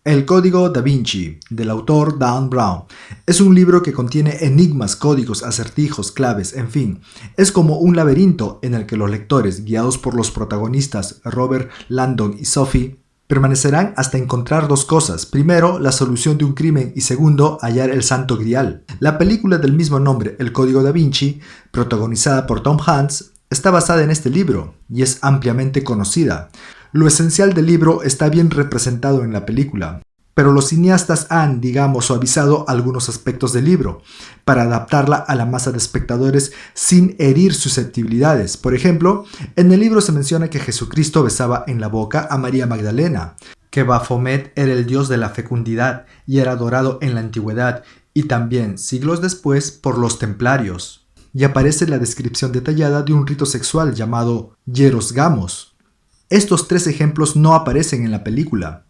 El Código Da Vinci, del autor Dan Brown, es un libro que contiene enigmas, códigos, acertijos, claves, en fin. Es como un laberinto en el que los lectores, guiados por los protagonistas Robert Langdon y Sophie, permanecerán hasta encontrar dos cosas. Primero, la solución de un crimen y segundo, hallar el Santo Grial. La película del mismo nombre, El Código Da Vinci, protagonizada por Tom Hanks, está basada en este libro y es ampliamente conocida. Lo esencial del libro está bien representado en la película, pero los cineastas han, digamos, suavizado algunos aspectos del libro para adaptarla a la masa de espectadores sin herir susceptibilidades. Por ejemplo, en el libro se menciona que Jesucristo besaba en la boca a María Magdalena, que Baphomet era el dios de la fecundidad y era adorado en la antigüedad y también, siglos después, por los templarios. Y aparece la descripción detallada de un rito sexual llamado hieros gamos. Estos tres ejemplos no aparecen en la película.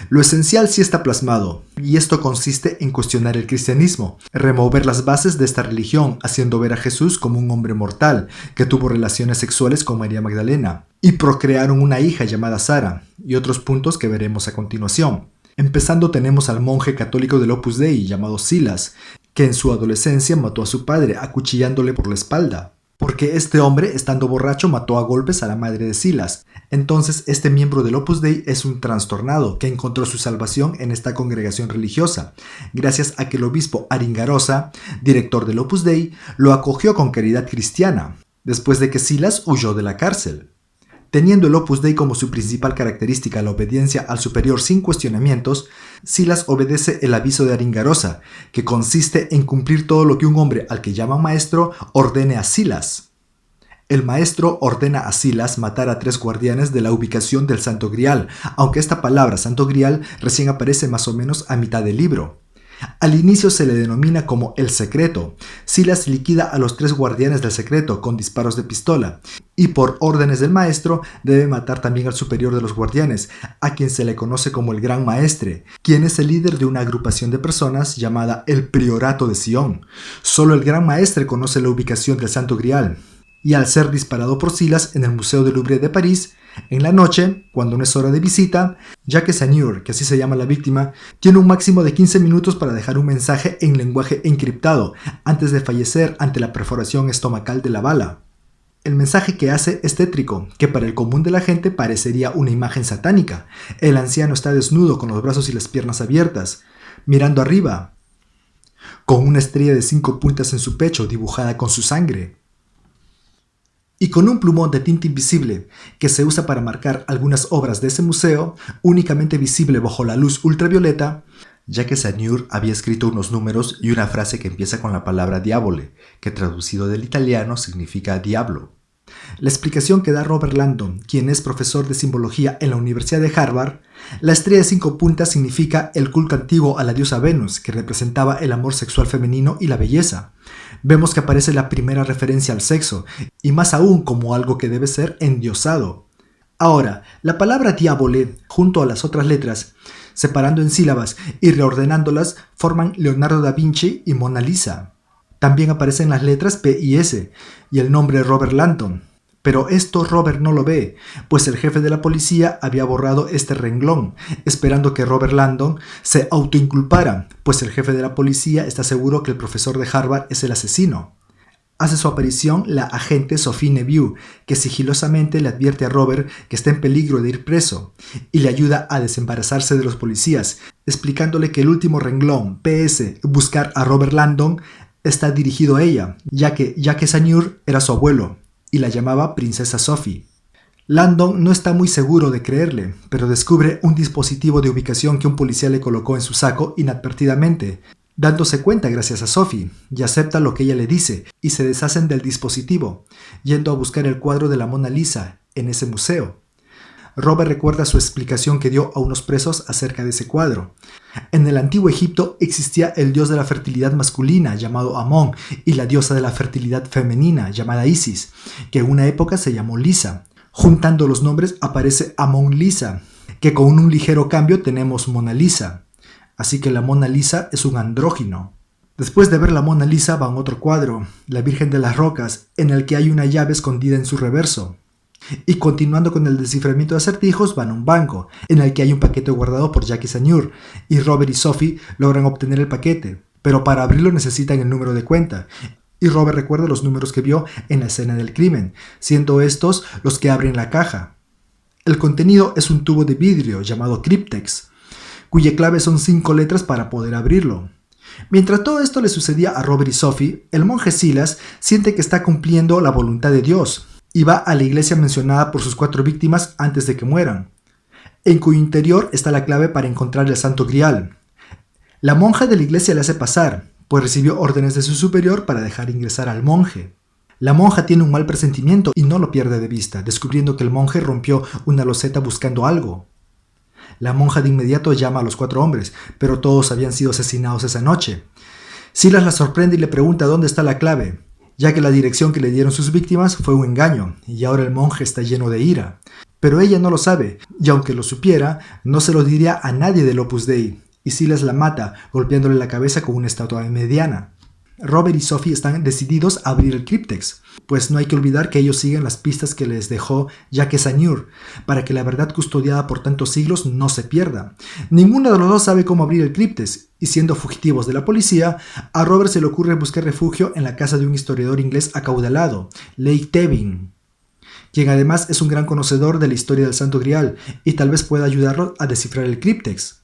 Lo esencial sí está plasmado, y esto consiste en cuestionar el cristianismo, remover las bases de esta religión, haciendo ver a Jesús como un hombre mortal, que tuvo relaciones sexuales con María Magdalena, y procrearon una hija llamada Sara, y otros puntos que veremos a continuación. Empezando tenemos al monje católico del Opus Dei llamado Silas, que en su adolescencia mató a su padre acuchillándole por la espalda, porque este hombre, estando borracho, mató a golpes a la madre de Silas. Entonces, este miembro del Opus Dei es un trastornado que encontró su salvación en esta congregación religiosa, gracias a que el obispo Aringarosa, director del Opus Dei, lo acogió con caridad cristiana, después de que Silas huyó de la cárcel. Teniendo el Opus Dei como su principal característica la obediencia al superior sin cuestionamientos, Silas obedece el aviso de Aringarosa, que consiste en cumplir todo lo que un hombre al que llaman maestro ordene a Silas. El maestro ordena a Silas matar a 3 guardianes de la ubicación del Santo Grial, aunque esta palabra Santo Grial recién aparece más o menos a mitad del libro. Al inicio se le denomina como el secreto. Silas liquida a los 3 guardianes del secreto con disparos de pistola, y por órdenes del maestro debe matar también al superior de los guardianes, a quien se le conoce como el Gran Maestre, quien es el líder de una agrupación de personas llamada el Priorato de Sion. Solo el Gran Maestre conoce la ubicación del Santo Grial, y al ser disparado por Silas en el Museo del Louvre de París, en la noche, cuando no es hora de visita, Jacques Seigneur, que así se llama la víctima, tiene un máximo de 15 minutos para dejar un mensaje en lenguaje encriptado antes de fallecer ante la perforación estomacal de la bala. El mensaje que hace es tétrico, que para el común de la gente parecería una imagen satánica. El anciano está desnudo con los brazos y las piernas abiertas, mirando arriba, con una estrella de 5 puntas en su pecho dibujada con su sangre. Y con un plumón de tinta invisible que se usa para marcar algunas obras de ese museo, únicamente visible bajo la luz ultravioleta, Jacques Seigneur había escrito unos números y una frase que empieza con la palabra diabole, que traducido del italiano significa diablo. La explicación que da Robert Langdon, quien es profesor de simbología en la Universidad de Harvard, la estrella de 5 puntas significa el culto antiguo a la diosa Venus, que representaba el amor sexual femenino y la belleza. Vemos que aparece la primera referencia al sexo, y más aún como algo que debe ser endiosado. Ahora, la palabra diabole, junto a las otras letras, separando en sílabas y reordenándolas, forman Leonardo da Vinci y Mona Lisa. También aparecen las letras P y S, y el nombre Robert Langdon. Pero esto Robert no lo ve, pues el jefe de la policía había borrado este renglón, esperando que Robert Langdon se autoinculpara, pues el jefe de la policía está seguro que el profesor de Harvard es el asesino. Hace su aparición la agente Sophie Neveu, que sigilosamente le advierte a Robert que está en peligro de ir preso, y le ayuda a desembarazarse de los policías, explicándole que el último renglón, PS, buscar a Robert Langdon, está dirigido a ella, ya que Jacques Seigneur era su abuelo, y la llamaba Princesa Sophie. Langdon no está muy seguro de creerle, pero descubre un dispositivo de ubicación que un policía le colocó en su saco inadvertidamente, dándose cuenta gracias a Sophie, y acepta lo que ella le dice, y se deshacen del dispositivo, yendo a buscar el cuadro de la Mona Lisa en ese museo. Robert recuerda su explicación que dio a unos presos acerca de ese cuadro. En el antiguo Egipto existía el dios de la fertilidad masculina llamado Amón y la diosa de la fertilidad femenina llamada Isis, que en una época se llamó Lisa. Juntando los nombres aparece Amón Lisa, que con un ligero cambio tenemos Mona Lisa. Así que la Mona Lisa es un andrógino. Después de ver la Mona Lisa va a otro cuadro, la Virgen de las Rocas, en el que hay una llave escondida en su reverso. Y continuando con el desciframiento de acertijos, van a un banco, en el que hay un paquete guardado por Jackie Saniur, y Robert y Sophie logran obtener el paquete, pero para abrirlo necesitan el número de cuenta. Y Robert recuerda los números que vio en la escena del crimen, siendo estos los que abren la caja. El contenido es un tubo de vidrio llamado Cryptex, cuya clave son 5 letras para poder abrirlo. Mientras todo esto le sucedía a Robert y Sophie, el monje Silas siente que está cumpliendo la voluntad de Dios y va a la iglesia mencionada por sus 4 víctimas antes de que mueran, en cuyo interior está la clave para encontrar el Santo Grial. La monja de la iglesia le hace pasar, pues recibió órdenes de su superior para dejar ingresar al monje. La monja tiene un mal presentimiento y no lo pierde de vista, descubriendo que el monje rompió una loseta buscando algo. La monja de inmediato llama a los 4 hombres, pero todos habían sido asesinados esa noche. Silas la sorprende y le pregunta dónde está la clave, ya que la dirección que le dieron sus víctimas fue un engaño, y ahora el monje está lleno de ira. Pero ella no lo sabe, y aunque lo supiera, no se lo diría a nadie del Opus Dei, y Silas la mata, golpeándole la cabeza con una estatua mediana. Robert y Sophie están decididos a abrir el Cryptex, pues no hay que olvidar que ellos siguen las pistas que les dejó Jacques Saniur, para que la verdad custodiada por tantos siglos no se pierda. Ninguno de los dos sabe cómo abrir el Cryptex, y siendo fugitivos de la policía, a Robert se le ocurre buscar refugio en la casa de un historiador inglés acaudalado, Leigh Tevin, quien además es un gran conocedor de la historia del Santo Grial, y tal vez pueda ayudarlo a descifrar el Cryptex.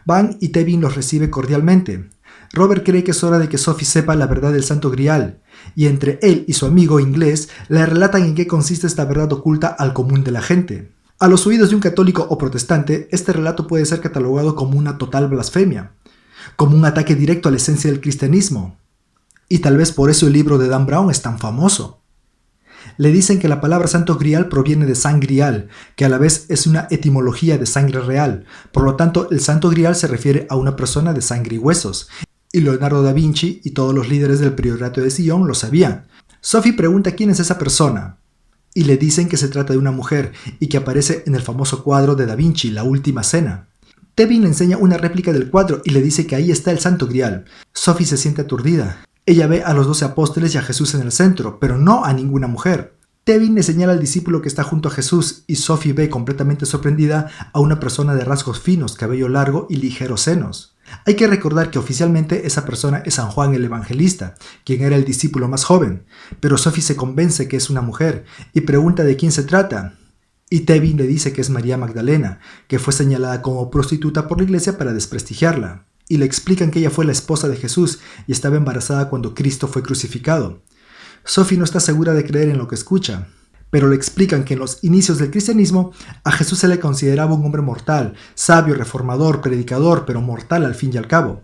Van y Tevin los recibe cordialmente. Robert cree que es hora de que Sophie sepa la verdad del Santo Grial, y entre él y su amigo inglés le relatan en qué consiste esta verdad oculta al común de la gente. A los oídos de un católico o protestante, este relato puede ser catalogado como una total blasfemia, como un ataque directo a la esencia del cristianismo. Y tal vez por eso el libro de Dan Brown es tan famoso. Le dicen que la palabra Santo Grial proviene de sangrial, que a la vez es una etimología de sangre real. Por lo tanto, el Santo Grial se refiere a una persona de sangre y huesos. Y Leonardo da Vinci y todos los líderes del Priorato de Sion lo sabían. Sophie pregunta quién es esa persona, y le dicen que se trata de una mujer y que aparece en el famoso cuadro de da Vinci, La Última Cena. Tevin le enseña una réplica del cuadro y le dice que ahí está el Santo Grial. Sophie se siente aturdida. Ella ve a los 12 apóstoles y a Jesús en el centro, pero no a ninguna mujer. Tevin le señala al discípulo que está junto a Jesús y Sophie ve completamente sorprendida a una persona de rasgos finos, cabello largo y ligeros senos. Hay que recordar que oficialmente esa persona es San Juan el Evangelista, quien era el discípulo más joven, pero Sophie se convence que es una mujer y pregunta de quién se trata. Y Tevin le dice que es María Magdalena, que fue señalada como prostituta por la iglesia para desprestigiarla. Y le explican que ella fue la esposa de Jesús y estaba embarazada cuando Cristo fue crucificado. Sophie no está segura de creer en lo que escucha, pero le explican que en los inicios del cristianismo a Jesús se le consideraba un hombre mortal, sabio, reformador, predicador, pero mortal al fin y al cabo.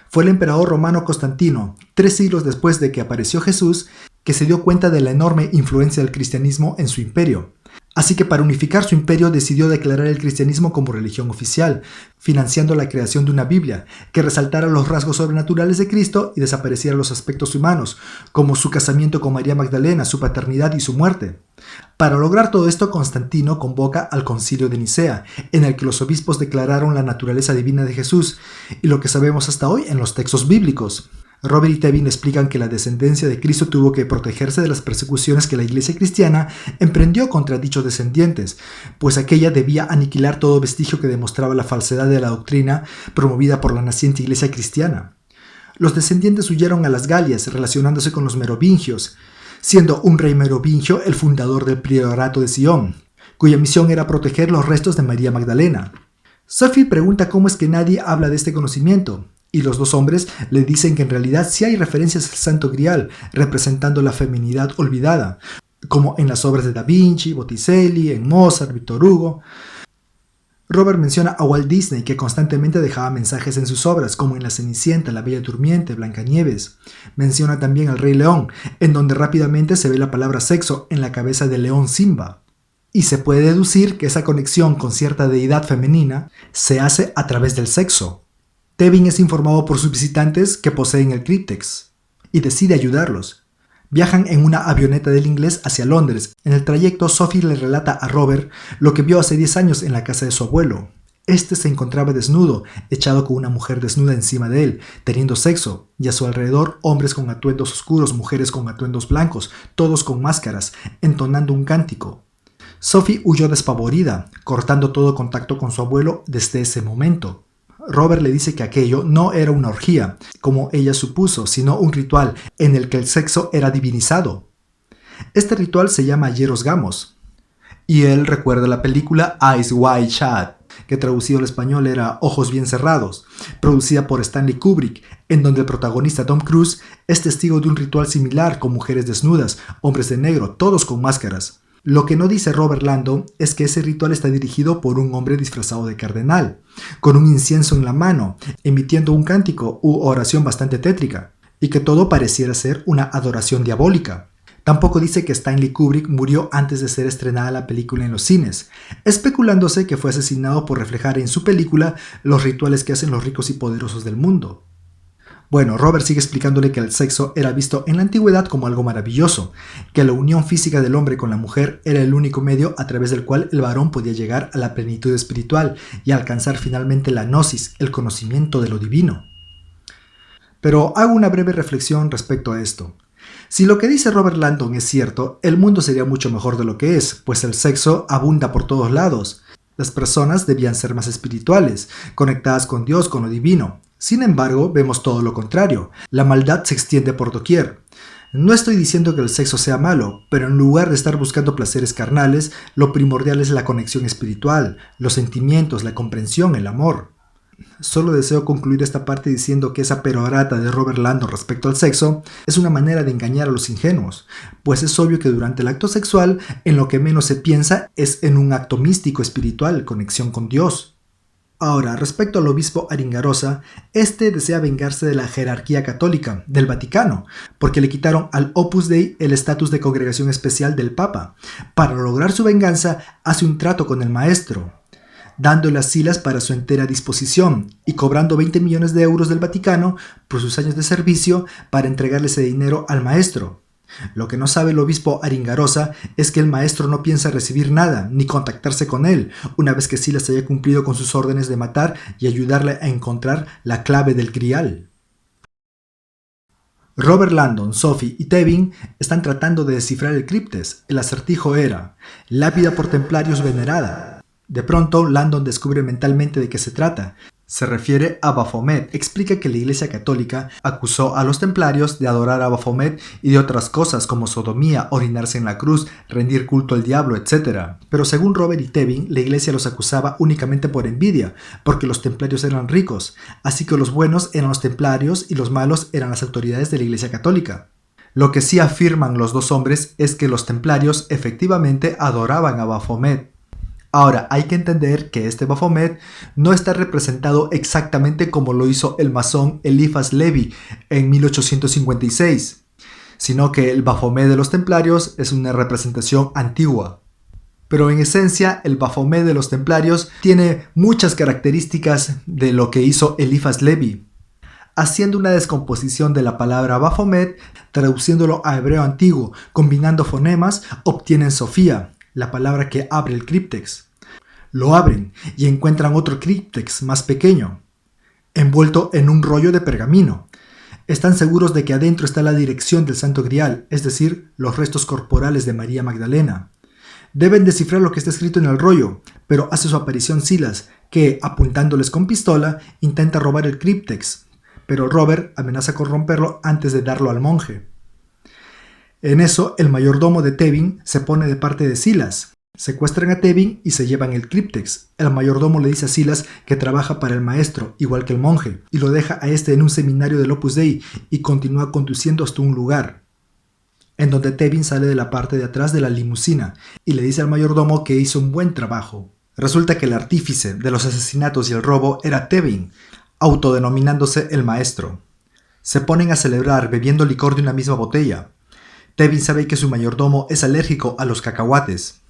Fue el emperador romano Constantino, 3 siglos después de que apareció Jesús, que se dio cuenta de la enorme influencia del cristianismo en su imperio. Así que para unificar su imperio decidió declarar el cristianismo como religión oficial, financiando la creación de una Biblia que resaltara los rasgos sobrenaturales de Cristo y desapareciera los aspectos humanos, como su casamiento con María Magdalena, su paternidad y su muerte. Para lograr todo esto, Constantino convoca al Concilio de Nicea, en el que los obispos declararon la naturaleza divina de Jesús y lo que sabemos hasta hoy en los textos bíblicos. Robert y Tevin explican que la descendencia de Cristo tuvo que protegerse de las persecuciones que la iglesia cristiana emprendió contra dichos descendientes, pues aquella debía aniquilar todo vestigio que demostraba la falsedad de la doctrina promovida por la naciente iglesia cristiana. Los descendientes huyeron a las Galias, relacionándose con los merovingios, siendo un rey merovingio el fundador del Priorato de Sion, cuya misión era proteger los restos de María Magdalena. Sophie pregunta cómo es que nadie habla de este conocimiento, y los 2 hombres le dicen que en realidad sí hay referencias al Santo Grial, representando la feminidad olvidada, como en las obras de Da Vinci, Botticelli, en Mozart, Victor Hugo. Robert menciona a Walt Disney, que constantemente dejaba mensajes en sus obras, como en La Cenicienta, La Bella Durmiente, Blancanieves. Menciona también al Rey León, en donde rápidamente se ve la palabra sexo en la cabeza del león Simba. Y se puede deducir que esa conexión con cierta deidad femenina se hace a través del sexo. Tevin es informado por sus visitantes que poseen el Cryptex y decide ayudarlos. Viajan en una avioneta del inglés hacia Londres. En el trayecto, Sophie le relata a Robert lo que vio hace 10 años en la casa de su abuelo. Este se encontraba desnudo, echado con una mujer desnuda encima de él, teniendo sexo, y a su alrededor hombres con atuendos oscuros, mujeres con atuendos blancos, todos con máscaras, entonando un cántico. Sophie huyó despavorida, cortando todo contacto con su abuelo desde ese momento. Robert le dice que aquello no era una orgía, como ella supuso, sino un ritual en el que el sexo era divinizado. Este ritual se llama Hieros Gamos, y él recuerda la película Eyes Wide Shut, que traducido al español era Ojos Bien Cerrados, producida por Stanley Kubrick, en donde el protagonista Tom Cruise es testigo de un ritual similar con mujeres desnudas, hombres de negro, todos con máscaras. Lo que no dice Robert Landon es que ese ritual está dirigido por un hombre disfrazado de cardenal, con un incienso en la mano, emitiendo un cántico u oración bastante tétrica, y que todo pareciera ser una adoración diabólica. Tampoco dice que Stanley Kubrick murió antes de ser estrenada la película en los cines, especulándose que fue asesinado por reflejar en su película los rituales que hacen los ricos y poderosos del mundo. Bueno, Robert sigue explicándole que el sexo era visto en la antigüedad como algo maravilloso, que la unión física del hombre con la mujer era el único medio a través del cual el varón podía llegar a la plenitud espiritual y alcanzar finalmente la gnosis, el conocimiento de lo divino. Pero hago una breve reflexión respecto a esto. Si lo que dice Robert Landon es cierto, el mundo sería mucho mejor de lo que es, pues el sexo abunda por todos lados. Las personas debían ser más espirituales, conectadas con Dios, con lo divino. Sin embargo, vemos todo lo contrario. La maldad se extiende por doquier. No estoy diciendo que el sexo sea malo, pero en lugar de estar buscando placeres carnales, lo primordial es la conexión espiritual, los sentimientos, la comprensión, el amor. Solo deseo concluir esta parte diciendo que esa perorata de Robert Landon respecto al sexo es una manera de engañar a los ingenuos, pues es obvio que durante el acto sexual en lo que menos se piensa es en un acto místico espiritual, conexión con Dios. Ahora, respecto al obispo Aringarosa, este desea vengarse de la jerarquía católica, del Vaticano, porque le quitaron al Opus Dei el estatus de congregación especial del Papa. Para lograr su venganza, hace un trato con el maestro, dándole a Silas para su entera disposición y cobrando 20 millones de euros del Vaticano por sus años de servicio para entregarle ese dinero al maestro. Lo que no sabe el obispo Aringarosa es que el maestro no piensa recibir nada, ni contactarse con él, una vez que Silas haya cumplido con sus órdenes de matar y ayudarle a encontrar la clave del grial. Robert Landon, Sophie y Tevin están tratando de descifrar el críptex. El acertijo era: lápida por templarios venerada. De pronto, Landon descubre mentalmente de qué se trata. Se refiere a Baphomet. Explica que la Iglesia Católica acusó a los templarios de adorar a Baphomet y de otras cosas como sodomía, orinarse en la cruz, rendir culto al diablo, etc. Pero según Robert y Tevin, la Iglesia los acusaba únicamente por envidia, porque los templarios eran ricos, así que los buenos eran los templarios y los malos eran las autoridades de la Iglesia Católica. Lo que sí afirman los dos hombres es que los templarios efectivamente adoraban a Baphomet. Ahora, hay que entender que este Baphomet no está representado exactamente como lo hizo el masón Eliphas Levi en 1856, sino que el Baphomet de los templarios es una representación antigua. Pero en esencia, el Baphomet de los templarios tiene muchas características de lo que hizo Eliphas Levi. Haciendo una descomposición de la palabra Baphomet, traduciéndolo a hebreo antiguo, combinando fonemas, obtienen Sofía, la palabra que abre el críptex. Lo abren y encuentran otro críptex más pequeño, envuelto en un rollo de pergamino. Están seguros de que adentro está la dirección del Santo Grial, es decir, los restos corporales de María Magdalena. Deben descifrar lo que está escrito en el rollo, pero hace su aparición Silas, que, apuntándoles con pistola, intenta robar el críptex, pero Robert amenaza con romperlo antes de darlo al monje. En eso, el mayordomo de Tevin se pone de parte de Silas. Secuestran a Tevin y se llevan el críptex. El mayordomo le dice a Silas que trabaja para el maestro, igual que el monje, y lo deja a este en un seminario del Opus Dei y continúa conduciendo hasta un lugar, en donde Tevin sale de la parte de atrás de la limusina y le dice al mayordomo que hizo un buen trabajo. Resulta que el artífice de los asesinatos y el robo era Tevin, autodenominándose el maestro. Se ponen a celebrar bebiendo licor de una misma botella. Tevin sabe que su mayordomo es alérgico a los cacahuates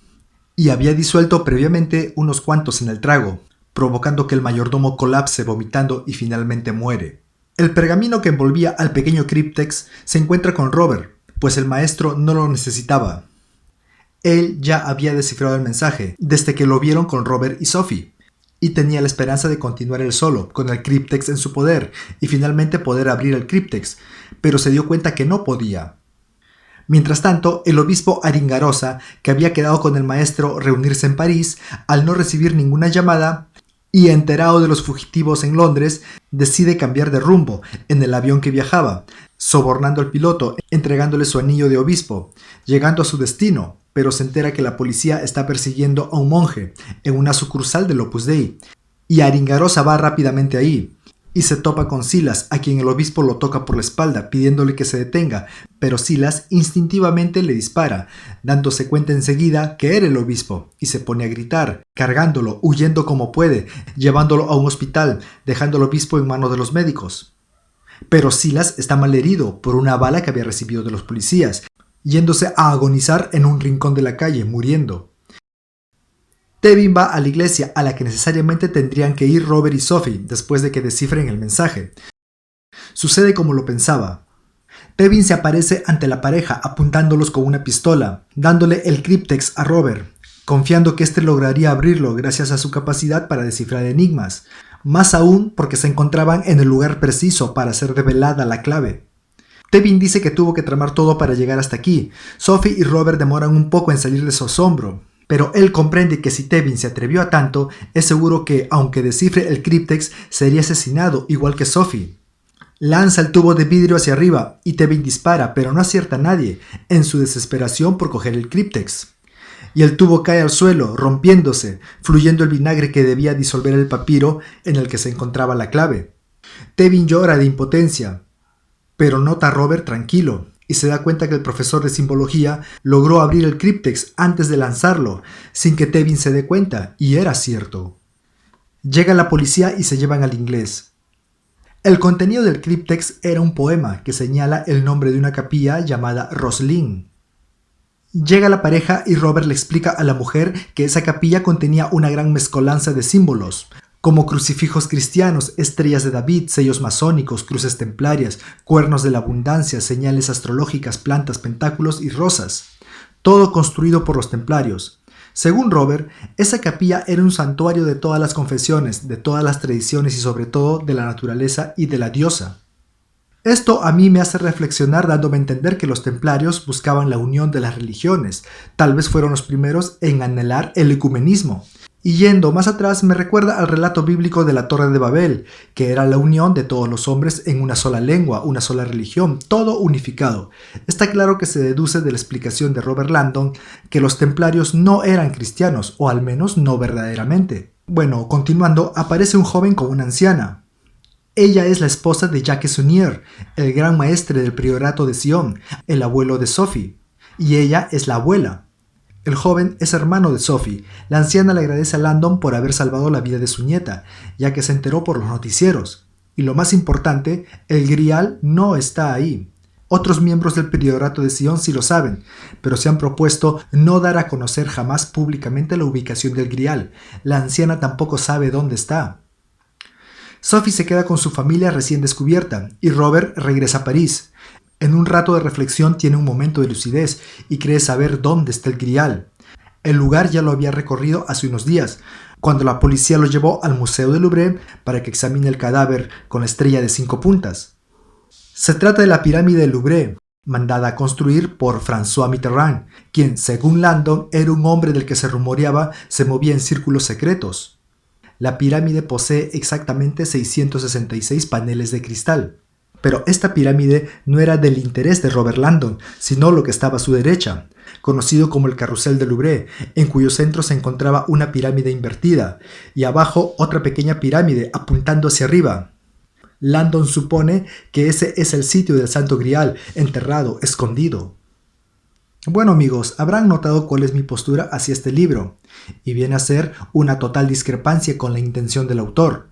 y había disuelto previamente unos cuantos en el trago, provocando que el mayordomo colapse vomitando y finalmente muere. El pergamino que envolvía al pequeño críptex se encuentra con Robert, pues el maestro no lo necesitaba. Él ya había descifrado el mensaje desde que lo vieron con Robert y Sophie, y tenía la esperanza de continuar él solo, con el críptex en su poder, y finalmente poder abrir el críptex, pero se dio cuenta que no podía. Mientras tanto, el obispo Aringarosa, que había quedado con el maestro reunirse en París, al no recibir ninguna llamada y enterado de los fugitivos en Londres, decide cambiar de rumbo en el avión que viajaba, sobornando al piloto, entregándole su anillo de obispo, llegando a su destino, pero se entera que la policía está persiguiendo a un monje en una sucursal del Opus Dei, y Aringarosa va rápidamente ahí, y se topa con Silas, a quien el obispo lo toca por la espalda, pidiéndole que se detenga, pero Silas instintivamente le dispara, dándose cuenta enseguida que era el obispo, y se pone a gritar, cargándolo, huyendo como puede, llevándolo a un hospital, dejando al obispo en manos de los médicos. Pero Silas está malherido por una bala que había recibido de los policías, yéndose a agonizar en un rincón de la calle, muriendo. Tevin va a la iglesia a la que necesariamente tendrían que ir Robert y Sophie después de que descifren el mensaje. Sucede como lo pensaba. Tevin se aparece ante la pareja apuntándolos con una pistola, dándole el cryptex a Robert, confiando que éste lograría abrirlo gracias a su capacidad para descifrar enigmas, más aún porque se encontraban en el lugar preciso para hacer revelada la clave. Tevin dice que tuvo que tramar todo para llegar hasta aquí. Sophie y Robert demoran un poco en salir de su asombro, pero él comprende que si Tevin se atrevió a tanto, es seguro que, aunque descifre el cryptex, sería asesinado igual que Sophie. Lanza el tubo de vidrio hacia arriba y Tevin dispara, pero no acierta a nadie, en su desesperación por coger el cryptex. Y el tubo cae al suelo, rompiéndose, fluyendo el vinagre que debía disolver el papiro en el que se encontraba la clave. Tevin llora de impotencia, pero nota a Robert tranquilo, y se da cuenta que el profesor de simbología logró abrir el cryptex antes de lanzarlo, sin que Tevin se dé cuenta, y era cierto. Llega la policía y se llevan al inglés. El contenido del cryptex era un poema que señala el nombre de una capilla llamada Roslin. Llega la pareja y Robert le explica a la mujer que esa capilla contenía una gran mezcolanza de símbolos, como crucifijos cristianos, estrellas de David, sellos masónicos, cruces templarias, cuernos de la abundancia, señales astrológicas, plantas, pentáculos y rosas, todo construido por los templarios. Según Robert, esa capilla era un santuario de todas las confesiones, de todas las tradiciones y sobre todo de la naturaleza y de la diosa. Esto a mí me hace reflexionar dándome a entender que los templarios buscaban la unión de las religiones, tal vez fueron los primeros en anhelar el ecumenismo. Y yendo más atrás me recuerda al relato bíblico de la Torre de Babel, que era la unión de todos los hombres en una sola lengua, una sola religión, todo unificado. Está claro que se deduce de la explicación de Robert Landon que los templarios no eran cristianos, o al menos no verdaderamente. Bueno, continuando, aparece un joven con una anciana. Ella es la esposa de Jacques Sunier, el gran maestre del priorato de Sion, el abuelo de Sophie, y ella es la abuela. El joven es hermano de Sophie. La anciana le agradece a Landon por haber salvado la vida de su nieta, ya que se enteró por los noticieros. Y lo más importante, el grial no está ahí. Otros miembros del priorato de Sion sí lo saben, pero se han propuesto no dar a conocer jamás públicamente la ubicación del grial. La anciana tampoco sabe dónde está. Sophie se queda con su familia recién descubierta y Robert regresa a París. En un rato de reflexión tiene un momento de lucidez y cree saber dónde está el grial. El lugar ya lo había recorrido hace unos días, cuando la policía lo llevó al Museo del Louvre para que examine el cadáver con la estrella de 5 puntas. Se trata de la pirámide del Louvre, mandada a construir por François Mitterrand, quien, según Landon, era un hombre del que se rumoreaba se movía en círculos secretos. La pirámide posee exactamente 666 paneles de cristal. Pero esta pirámide no era del interés de Robert Landon, sino lo que estaba a su derecha, conocido como el Carrusel del Louvre, en cuyo centro se encontraba una pirámide invertida, y abajo otra pequeña pirámide apuntando hacia arriba. Landon supone que ese es el sitio del Santo Grial, enterrado, escondido. Bueno amigos, habrán notado cuál es mi postura hacia este libro, y viene a ser una total discrepancia con la intención del autor,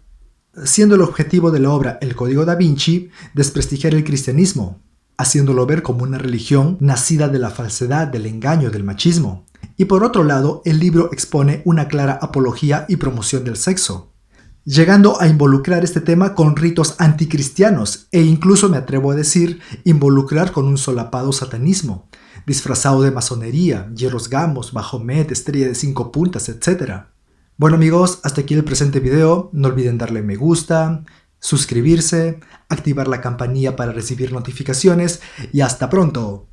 siendo el objetivo de la obra El Código da Vinci desprestigiar el cristianismo, haciéndolo ver como una religión nacida de la falsedad, del engaño, del machismo. Y por otro lado, el libro expone una clara apología y promoción del sexo, llegando a involucrar este tema con ritos anticristianos e incluso me atrevo a decir involucrar con un solapado satanismo, disfrazado de masonería, hierros gamos, Bajomet, estrella de 5 puntas, etc. Bueno amigos, hasta aquí el presente video. No olviden darle me gusta, suscribirse, activar la campanilla para recibir notificaciones y hasta pronto.